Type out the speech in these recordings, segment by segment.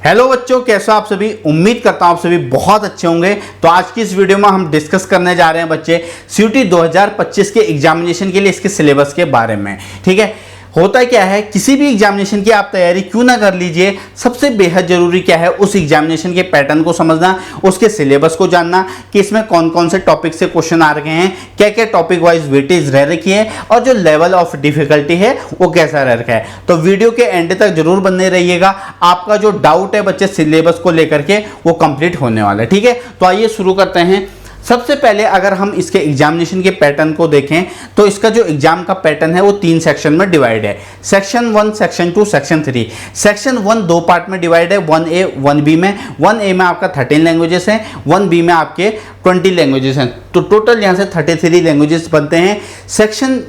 Hello बच्चों, कैसे हो आप सभी। उम्मीद करता हूं आप सभी बहुत अच्छे होंगे। तो आज की इस वीडियो में हम डिस्कस करने जा रहे हैं बच्चे सीयूटी 2025 के एग्जामिनेशन के लिए इसके सिलेबस के बारे में। ठीक है, होता क्या है, किसी भी एग्जामिनेशन की आप तैयारी क्यों ना कर लीजिए, सबसे बेहद जरूरी क्या है, उस एग्जामिनेशन के पैटर्न को समझना, उसके सिलेबस को जानना कि इसमें कौन कौन से टॉपिक से क्वेश्चन आ रहे हैं, क्या क्या टॉपिक वाइज वेटेज रह रखी है और जो लेवल ऑफ डिफिकल्टी है वो कैसा रह रखा है। तो वीडियो के एंड तक जरूर बने रहिएगा, आपका जो डाउट है बच्चे सिलेबस को लेकर के वो कंप्लीट होने वाला है। ठीक है, तो आइए शुरू करते हैं। सबसे पहले अगर हम इसके एग्जामिनेशन के पैटर्न को देखें तो इसका जो एग्जाम का पैटर्न है वो 3 सेक्शन में डिवाइड है। Section 1, section 2, section 3। Section 1 2 part में डिवाइड है, 1A 1B में। 1A में आपका 13 लैंग्वेजेस हैं, 1B में आपके 20 लैंग्वेजेस हैं। तो टोटल यहाँ से 33 लैंग्वेजेस बनते हैं। सेक्शन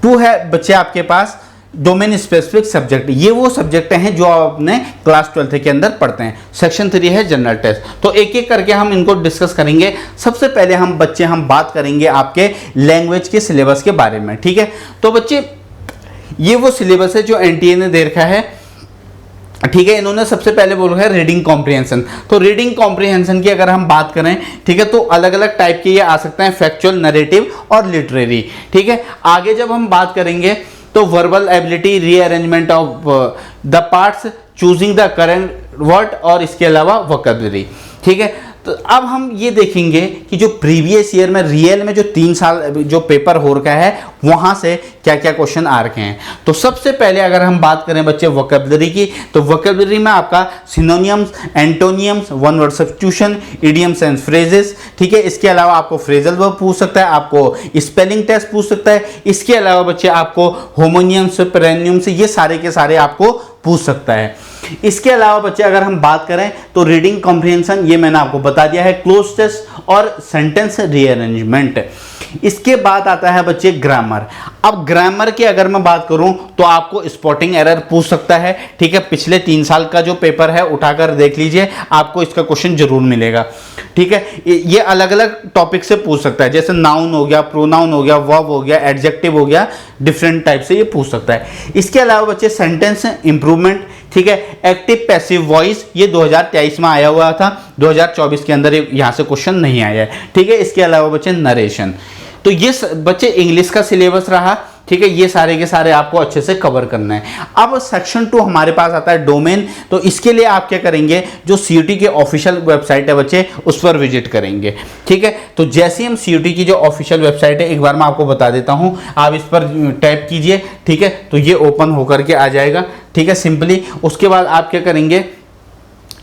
2 है बच्चे आपके पास डोमेन स्पेसिफिक सब्जेक्ट, ये वो सब्जेक्ट हैं जो आप अपने क्लास 12 के अंदर पढ़ते हैं। सेक्शन 3 है जनरल टेस्ट। तो एक एक करके हम इनको डिस्कस करेंगे। सबसे पहले हम बात करेंगे आपके लैंग्वेज के सिलेबस के बारे में। ठीक है, तो बच्चे ये वो सिलेबस है जो एनटीए ने दे रखा है। ठीक है, इन्होंने सबसे पहले बोला है रीडिंग कॉम्प्रिहेंशन। तो रीडिंग कॉम्प्रिहेंशन की अगर हम बात करें, ठीक है, तो अलग अलग टाइप के ये आ सकते हैं, फैक्चुअल, नरेटिव और लिटरेरी। ठीक है, आगे जब हम बात करेंगे तो verbal ability, rearrangement of the parts, choosing the current word और इसके अलावा वोकैबुलरी। ठीक है, तो अब हम ये देखेंगे कि जो प्रीवियस ईयर में रियल में जो 3 साल जो पेपर हो रखा है वहां से क्या क्या क्वेश्चन आ रखे हैं। तो सबसे पहले अगर हम बात करें बच्चे वोकैबुलरी की, तो वोकैबुलरी में आपका synonyms, एंटोनियम्स, one word substitution, idioms and phrases. ठीक है, इसके अलावा आपको फ्रेजल वर्ब पूछ सकता है, आपको स्पेलिंग टेस्ट पूछ सकता है। इसके अलावा बच्चे आपको होमोनियम्स, पेरेनियम्स, ये सारे के सारे आपको पूछ सकता है। इसके अलावा बच्चे अगर हम बात करें तो रीडिंग कॉम्प्रिहेंशन, ये मैंने आपको बता दिया है, क्लोज टेस्ट और सेंटेंस रीअरेंजमेंट। इसके बाद आता है बच्चे ग्रामर। अब ग्रामर की अगर मैं बात करूं तो आपको स्पॉटिंग एरर पूछ सकता है। ठीक है, पिछले 3 साल का जो पेपर है उठाकर देख लीजिए, आपको इसका क्वेश्चन जरूर मिलेगा। ठीक है, ये अलग अलग टॉपिक से पूछ सकता है, जैसे नाउन हो गया, प्रोनाउन हो गया, वर्ब हो गया, एडजेक्टिव हो गया, डिफरेंट टाइप से ये पूछ सकता है। इसके अलावा बच्चे सेंटेंस इंप्रूवमेंट, ठीक है, एक्टिव पैसिव वॉइस, ये 2023 में आया हुआ था, 2024 के अंदर यहां से क्वेश्चन नहीं आया है। ठीक है, इसके अलावा बच्चे नरेशन। तो ये बच्चे इंग्लिश का सिलेबस रहा। ठीक है, ये सारे के सारे आपको अच्छे से कवर करना है। अब सेक्शन 2 हमारे पास आता है डोमेन। तो इसके लिए आप क्या करेंगे, जो सीयूटी के ऑफिशियल वेबसाइट है बच्चे उस पर विजिट करेंगे। ठीक है, तो जैसे हम सीयूटी की जो ऑफिशियल वेबसाइट है एक बार मैं आपको बता देता हूं, आप इस पर टैप कीजिए। ठीक है, तो ये ओपन होकर के आ जाएगा। ठीक है, सिंपली उसके बाद आप क्या करेंगे,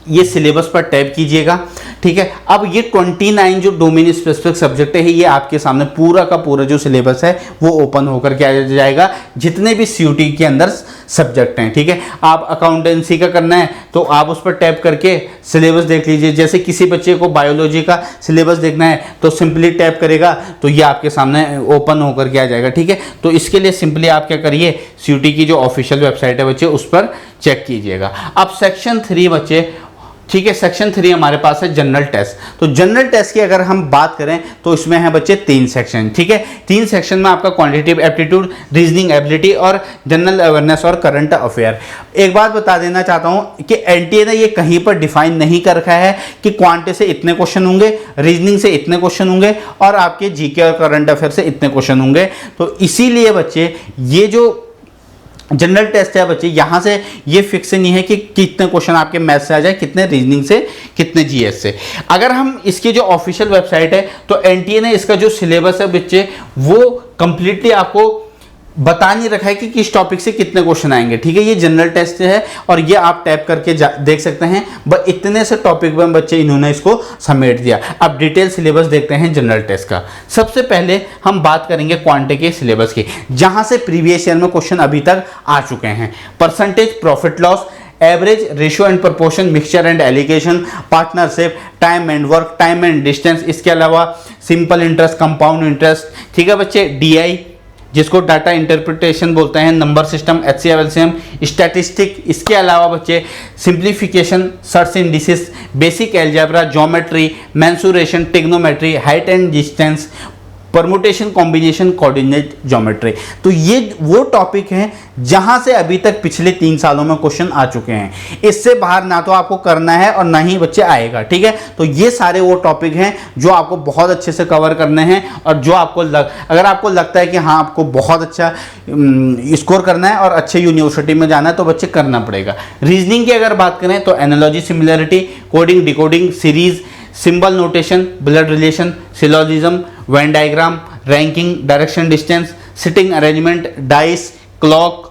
ये सिलेबस पर टैप कीजिएगा। ठीक है, अब ये 29 जो डोमेन स्पेसिफिक सब्जेक्ट है ये आपके सामने पूरा का पूरा जो सिलेबस है वो ओपन होकर के आ जाएगा, जितने भी सीयूटी के अंदर सब्जेक्ट हैं। ठीक है, आप अकाउंटेंसी का करना है तो आप उस पर टैप करके सिलेबस देख लीजिए। जैसे किसी बच्चे को बायोलॉजी का सिलेबस देखना है तो सिंपली टैप करेगा तो ये आपके सामने ओपन होकर के आ जाएगा। ठीक है, तो इसके लिए सिंपली आप क्या करिए, सीयूटी की जो ऑफिशियल वेबसाइट है बच्चे उस पर चेक कीजिएगा। अब सेक्शन 3 बच्चे, ठीक है, सेक्शन 3 हमारे पास है जनरल टेस्ट। तो जनरल टेस्ट की अगर हम बात करें तो इसमें है बच्चे 3 सेक्शन। ठीक है, 3 सेक्शन में आपका क्वांटिटेटिव एप्टीट्यूड, रीजनिंग एबिलिटी और जनरल अवेयरनेस और करंट अफेयर। एक बात बता देना चाहता हूं कि एनटीए ने ये कहीं पर डिफाइन नहीं कर रखा है कि क्वांटे से इतने क्वेश्चन होंगे, रीजनिंग से इतने क्वेश्चन होंगे और आपके जीके और करंट अफेयर से इतने क्वेश्चन होंगे। तो इसीलिए बच्चे ये जो जनरल टेस्ट है बच्चे, यहां से ये फिक्स नहीं है कि कितने क्वेश्चन आपके मैथ से आ जाए, कितने रीजनिंग से, कितने जीएस से। अगर हम इसकी जो ऑफिशियल वेबसाइट है तो एनटीए ने इसका जो सिलेबस है बच्चे वो कंप्लीटली आपको बता नहीं रखा है कि किस टॉपिक से कितने क्वेश्चन आएंगे। ठीक है, ये जनरल टेस्ट है और ये आप टैप करके देख सकते हैं। बस इतने से टॉपिक में बच्चे इन्होंने इसको समेट दिया। अब डिटेल सिलेबस देखते हैं जनरल टेस्ट का। सबसे पहले हम बात करेंगे क्वांटे के सिलेबस की, जहां से प्रीवियस ईयर में क्वेश्चन अभी तक आ चुके हैं। Percentage, profit loss, average, ratio and proportion, mixture and allegation, partnership, time and work, time and distance, इसके अलावा सिंपल इंटरेस्ट, कंपाउंड इंटरेस्ट। ठीक है बच्चे, डीआई जिसको डाटा इंटरप्रिटेशन बोलते हैं, number system, HCF, LCM, statistic. इसके अलावा बच्चे simplification, search indices, basic algebra, geometry, mensuration, trigonometry, height and distance, permutation, combination, coordinate geometry. तो ये वो टॉपिक हैं जहां से अभी तक पिछले 3 सालों में क्वेश्चन आ चुके हैं। इससे बाहर ना तो आपको करना है और ना ही बच्चे आएगा, ठीक है। तो ये सारे वो टॉपिक हैं जो आपको बहुत अच्छे से कवर करने हैं, और जो आपको अगर आपको लगता है कि हाँ आपको बहुत अच्छा स्कोर करना है और अच्छे यूनिवर्सिटी में जाना है तो बच्चे करना पड़ेगा। रीजनिंग की अगर बात करें तो analogy, similarity, coding, decoding, series, symbol notation, blood relation, syllogism, Venn diagram, ranking, direction distance, sitting arrangement, dice, clock,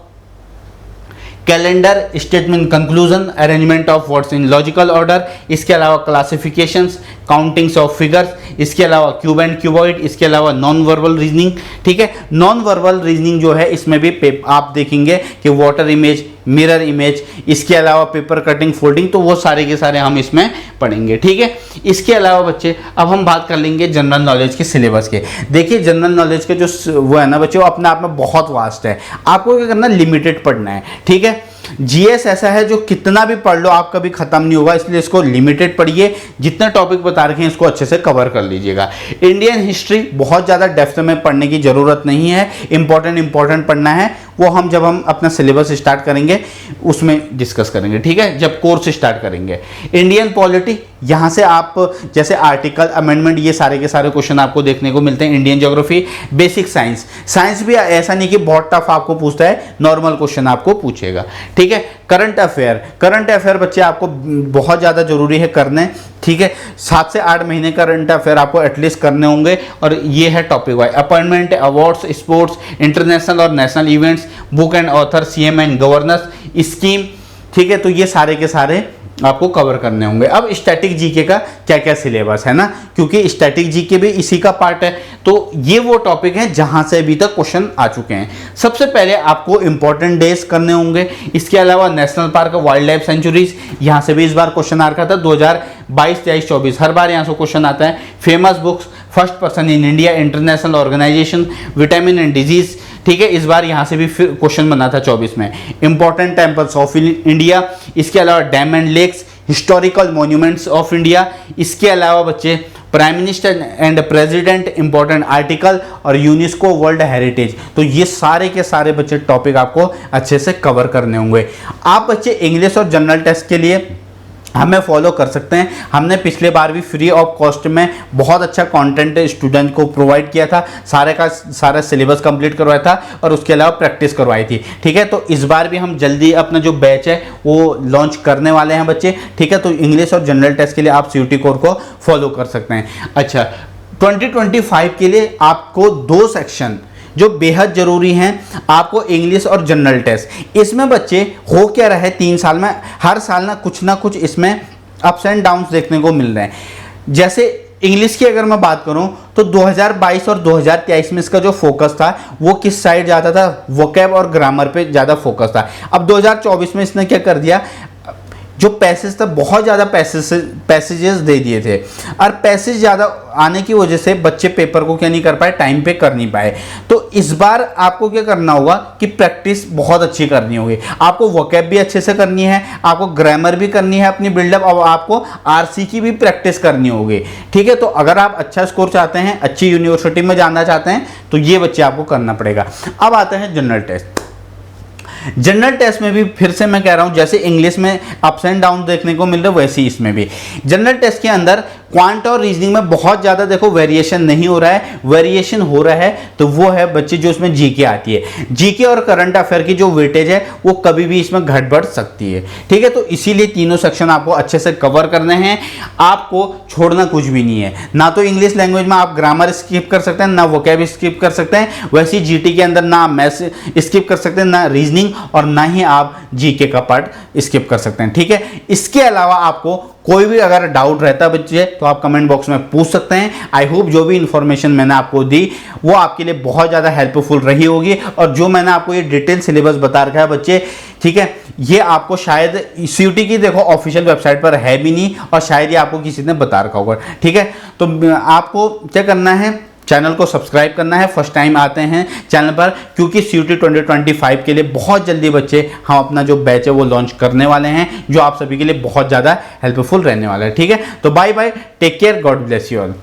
calendar, statement conclusion, arrangement of words in logical order, इसके अलावा क्लासिफिकेशंस, काउंटिंग्स ऑफ फिगर्स, इसके अलावा cube and cuboid, इसके अलावा non verbal reasoning, ठीक है। Non verbal reasoning जो है इसमें भी आप देखेंगे कि वाटर इमेज, मिरर इमेज, इसके अलावा पेपर कटिंग, फोल्डिंग, तो वो सारे के सारे हम इसमें पढ़ेंगे, ठीक है। इसके अलावा बच्चे अब हम बात कर लेंगे जनरल नॉलेज के सिलेबस के। देखिए जनरल नॉलेज के जो वो है ना बच्चे, वो अपने आप में बहुत वास्ट है। आपको क्या करना, लिमिटेड पढ़ना है, ठीक है। जीएस ऐसा है जो कितना भी पढ़ लो आप कभी खत्म नहीं होगा, इसलिए इसको लिमिटेड पढ़िए। जितने टॉपिक बता रखे हैं इसको अच्छे से कवर कर लीजिएगा। इंडियन हिस्ट्री बहुत ज़्यादा डेप्थ में पढ़ने की ज़रूरत नहीं है, इंपॉर्टेंट पढ़ना है, वो हम जब हम अपना सिलेबस स्टार्ट करेंगे उसमें डिस्कस करेंगे, ठीक है, जब कोर्स स्टार्ट करेंगे। इंडियन पॉलिटी, यहाँ से आप जैसे आर्टिकल, अमेंडमेंट, ये सारे के सारे क्वेश्चन आपको देखने को मिलते हैं। इंडियन ज्योग्राफी, बेसिक साइंस भी ऐसा नहीं कि बहुत टफ आपको पूछता है, नॉर्मल क्वेश्चन आपको पूछेगा, ठीक है। करंट अफेयर बच्चे आपको बहुत ज़्यादा जरूरी है करने, ठीक है। 7 से 8 महीने करंट अफेयर आपको एटलीस्ट करने होंगे, और ये है topic wise. Appointment, awards, sports, international और national events, book and author, CM and governance scheme, ठीक है। तो ये सारे के सारे आपको कवर करने होंगे। अब स्टैटिक जीके का क्या क्या सिलेबस है ना, क्योंकि स्टैटिक जीके भी इसी का पार्ट है। तो ये वो टॉपिक है जहां से अभी तक क्वेश्चन आ चुके हैं। सबसे पहले आपको इंपॉर्टेंट डेज करने होंगे। इसके अलावा national park, wild life sanctuaries, यहां से भी इस बार क्वेश्चन आ रखा था 2022, 23, 24, हर बार यहां से क्वेश्चन आता है। Famous books, first person in India, international organisation, vitamin and disease, ठीक है। इस बार यहां से भी फिर क्वेश्चन बना था 24 में। इंपॉर्टेंट टेम्पल्स ऑफ इंडिया, इसके अलावा dam and lakes, historical monuments of India, इसके अलावा बच्चे prime minister and president, important article, और यूनेस्को वर्ल्ड हेरिटेज। तो ये सारे के सारे बच्चे टॉपिक आपको अच्छे से कवर करने होंगे। आप बच्चे इंग्लिश और जनरल टेस्ट के लिए हमें फॉलो कर सकते हैं। हमने पिछले बार भी फ्री ऑफ कॉस्ट में बहुत अच्छा कंटेंट स्टूडेंट को प्रोवाइड किया था, सारे का सारा सिलेबस कंप्लीट करवाया था, और उसके अलावा प्रैक्टिस करवाई थी, ठीक है। तो इस बार भी हम जल्दी अपना जो बैच है वो लॉन्च करने वाले हैं बच्चे, ठीक है। तो इंग्लिश और जनरल टेस्ट के लिए आप सीयूटी कोर को फॉलो कर सकते हैं। अच्छा, 2025 के लिए आपको 2 सेक्शन जो बेहद जरूरी हैं, आपको इंग्लिश और जनरल टेस्ट। इसमें बच्चे हो क्या रहा है 3 साल में, हर साल ना कुछ इसमें अप्स एंड डाउन्स देखने को मिल रहे हैं। जैसे इंग्लिश की अगर मैं बात करूं तो 2022 और 2023 में इसका जो फोकस था वो किस साइड जाता था, वोकैब और ग्रामर पे ज़्यादा फोकस था। अब 2024 में इसने क्या कर दिया, जो पैसेज था बहुत ज़्यादा पैसेजेस दे दिए थे, और पैसेज ज़्यादा आने की वजह से बच्चे पेपर को क्या नहीं कर पाए, टाइम पे कर नहीं पाए। तो इस बार आपको क्या करना होगा कि प्रैक्टिस बहुत अच्छी करनी होगी। आपको वोकैब भी अच्छे से करनी है, आपको ग्रामर भी करनी है अपनी बिल्डअप, और आपको आरसी की भी प्रैक्टिस करनी होगी, ठीक है। तो अगर आप अच्छा स्कोर चाहते हैं, अच्छी यूनिवर्सिटी में जाना चाहते हैं, तो ये बच्चे आपको करना पड़ेगा। अब आते हैं जनरल टेस्ट। जनरल टेस्ट में भी फिर से मैं कह रहा हूं, जैसे इंग्लिश में अप्स एंड डाउन देखने को मिल रहे वैसे ही इसमें भी जनरल टेस्ट के अंदर क्वांट और रीजनिंग में बहुत ज़्यादा देखो वेरिएशन नहीं हो रहा है। वेरिएशन हो रहा है तो वो है बच्चे जो इसमें जीके आती है। जीके और करंट अफेयर की जो वेटेज है वो कभी भी इसमें घट बढ़ सकती है, ठीक है। तो इसीलिए तीनों सेक्शन आपको अच्छे से कवर करने हैं, आपको छोड़ना कुछ भी नहीं है। ना तो इंग्लिश लैंग्वेज में आप ग्रामर स्किप कर सकते हैं, ना वोकैब स्किप कर सकते हैं, वैसे जीटी के अंदर ना मैथ्स स्किप कर सकते हैं, ना रीजनिंग, और ना ही आप जीके का पार्ट स्किप कर सकते हैं, ठीक है। इसके अलावा आपको कोई भी अगर डाउट रहता बच्चे तो आप कमेंट बॉक्स में पूछ सकते हैं। आई होप जो भी इंफॉर्मेशन मैंने आपको दी वो आपके लिए बहुत ज़्यादा हेल्पफुल रही होगी, और जो मैंने आपको ये डिटेल सिलेबस बता रखा है बच्चे, ठीक है, ये आपको शायद सीयूटी की देखो ऑफिशियल वेबसाइट पर है भी नहीं, और शायद ये आपको किसी ने बता रखा होगा, ठीक है। तो आपको क्या करना है, चैनल को सब्सक्राइब करना है। फर्स्ट टाइम आते हैं चैनल पर, क्योंकि सीयूटी 2025 के लिए बहुत जल्दी बच्चे हम अपना जो बैच है वो लॉन्च करने वाले हैं, जो आप सभी के लिए बहुत ज़्यादा हेल्पफुल रहने वाला है, ठीक है। तो bye bye, take care, God bless you all.